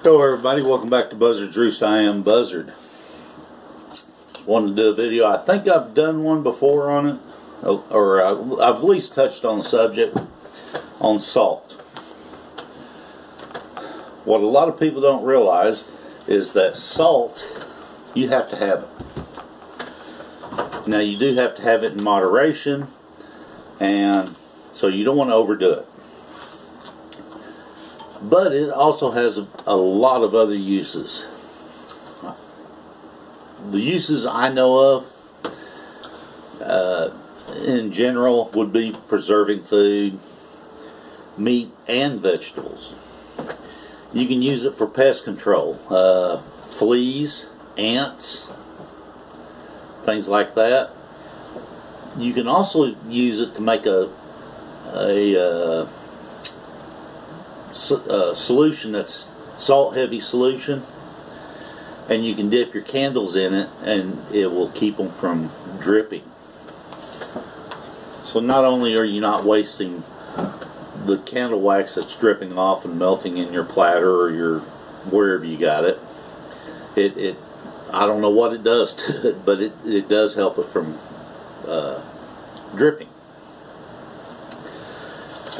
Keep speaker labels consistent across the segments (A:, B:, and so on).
A: Hello everybody, welcome back to Buzzard-Roost. I am Buzzard. Wanted to do a video. I think I've done one before on it, or I've at least touched on the subject on salt. What a lot of people don't realize is that salt, you have to have it. Now you do have to have it in moderation, and so you don't want to overdo it. But it also has a lot of other uses. The uses I know of in general would be preserving food, meat and vegetables. You can use it for pest control, fleas, ants, things like that. You can also use it to make a solution that's salt heavy solution, and you can dip your candles in it and it will keep them from dripping. So not only are you not wasting the candle wax that's dripping off and melting in your platter or your wherever you got it, I don't know what it does to it, but it does help it from dripping.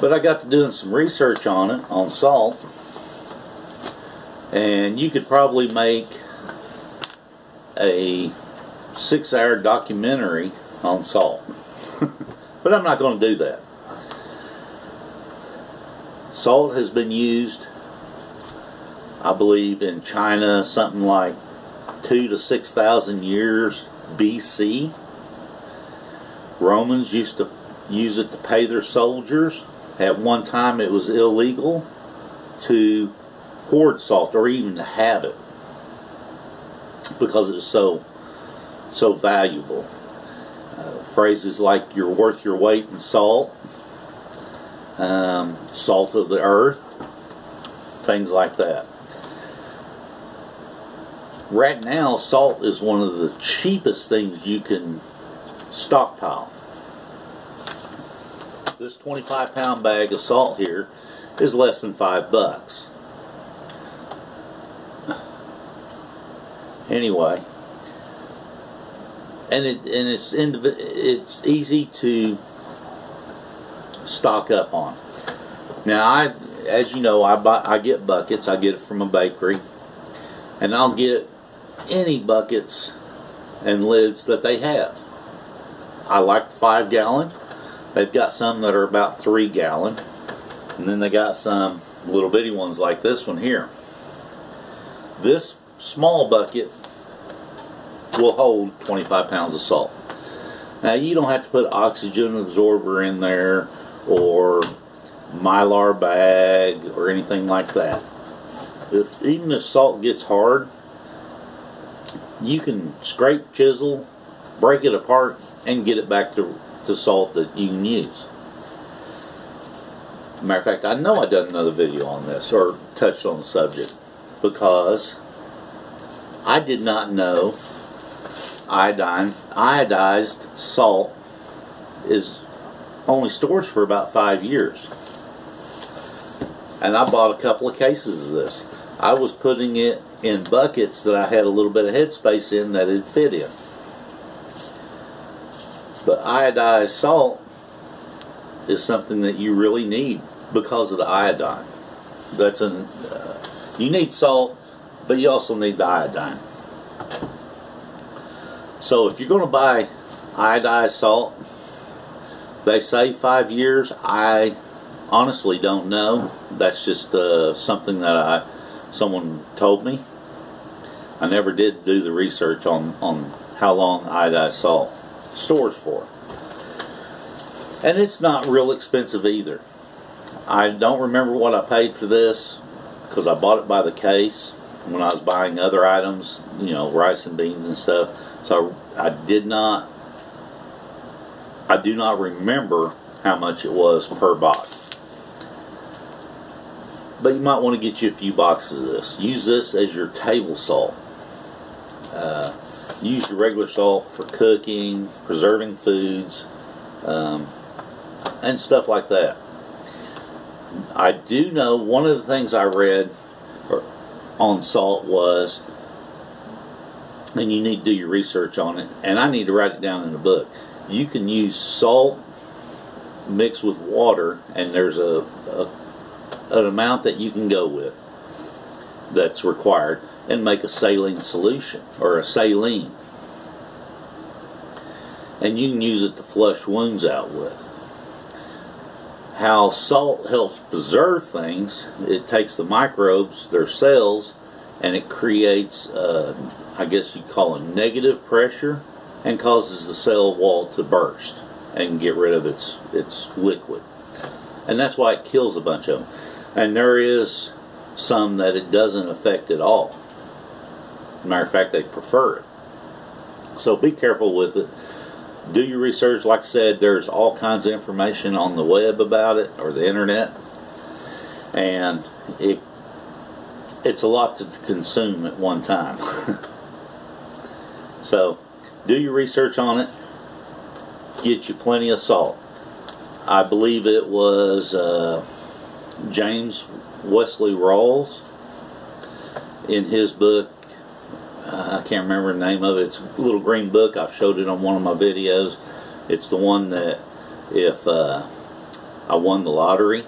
A: But I got to doing some research on it, on salt, and you could probably make a 6-hour documentary on salt. But I'm not going to do that. Salt has been used, I believe, in China something like 2,000 to 6,000 years BC. Romans used to use it to pay their soldiers. At one time it was illegal to hoard salt or even to have it because it was so valuable. Phrases like "you're worth your weight in salt," "salt of the earth," things like that. Right now, salt is one of the cheapest things you can stockpile. This 25-pound bag of salt here is less than $5. Anyway, and it's easy to stock up on. Now, as you know, I get buckets. I get it from a bakery, and I'll get any buckets and lids that they have. I like the 5-gallon. They've got some that are about 3-gallon, and then they got some little bitty ones like this one here. This small bucket will hold 25 pounds of salt. Now you don't have to put oxygen absorber in there or mylar bag or anything like that. Even if salt gets hard, you can scrape, chisel, break it apart, and get it back to salt that you can use. Matter of fact, I know I done another video on this or touched on the subject because I did not know iodized salt is only stores for about 5 years. And I bought a couple of cases of this. I was putting it in buckets that I had a little bit of headspace in that it fit in. But iodized salt is something that you really need because of the iodine. You need salt, but you also need the iodine. So if you're going to buy iodized salt, they say 5 years. I honestly don't know. That's just something that someone told me. I never did do the research on how long iodized salt stores for. And it's not real expensive either. I don't remember what I paid for this because I bought it by the case when I was buying other items, you know, rice and beans and stuff. So I do not remember how much it was per box. But you might want to get you a few boxes of this. Use this as your table salt. Use your regular salt for cooking, preserving foods, and stuff like that. I do know one of the things I read on salt was, and you need to do your research on it, and I need to write it down in the book. You can use salt mixed with water, and there's an amount that you can go with that's required, and make a saline solution, or a saline. And you can use it to flush wounds out with. How salt helps preserve things, it takes the microbes, their cells, and it creates, I guess you'd call it negative pressure, and causes the cell wall to burst and get rid of its liquid. And that's why it kills a bunch of them. And there is some that it doesn't affect at all. Matter of fact, they prefer it. So be careful with it. Do your research. Like I said, there's all kinds of information on the web about it, or the internet, and it's a lot to consume at one time. So do your research on it. Get you plenty of salt. I believe it was James Wesley Rawls in his book. I can't remember the name of it. It's a little green book. I've showed it on one of my videos. It's the one that if I won the lottery,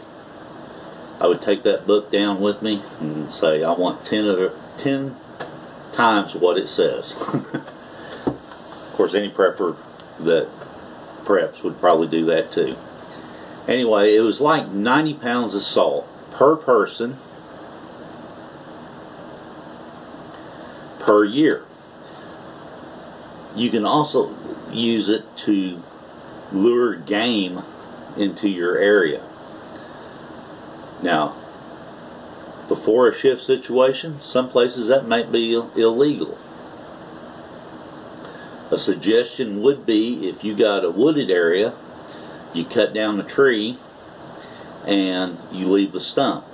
A: I would take that book down with me and say, I want 10 times what it says. Of course, any prepper that preps would probably do that too. Anyway, it was like 90 pounds of salt per person per year. You can also use it to lure game into your area. Now, before a shift situation, some places that might be illegal. A suggestion would be, if you got a wooded area, you cut down a tree and you leave the stump.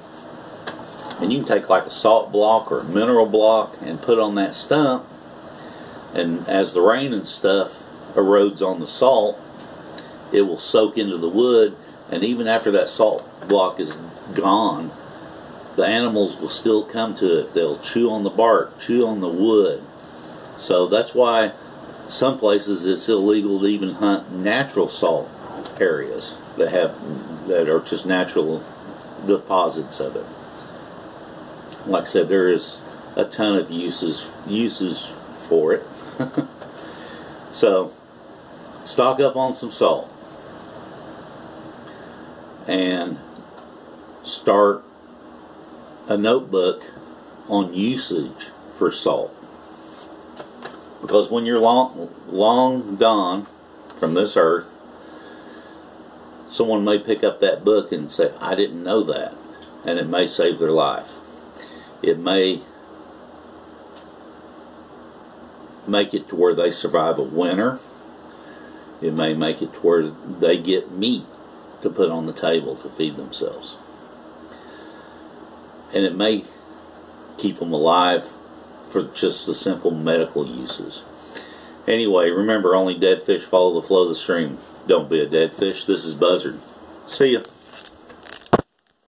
A: And you can take like a salt block or a mineral block and put on that stump, and as the rain and stuff erodes on the salt, it will soak into the wood, and even after that salt block is gone, the animals will still come to it. They'll chew on the bark, chew on the wood. So that's why some places it's illegal to even hunt natural salt areas that are just natural deposits of it. Like I said, there is a ton of uses for it. So stock up on some salt and start a notebook on usage for salt, because when you're long gone from this earth, someone may pick up that book and say, I didn't know that, and it may save their life. It may make it to where they survive a winter. It may make it to where they get meat to put on the table to feed themselves. And it may keep them alive for just the simple medical uses. Anyway, remember, only dead fish follow the flow of the stream. Don't be a dead fish. This is Buzzard. See ya.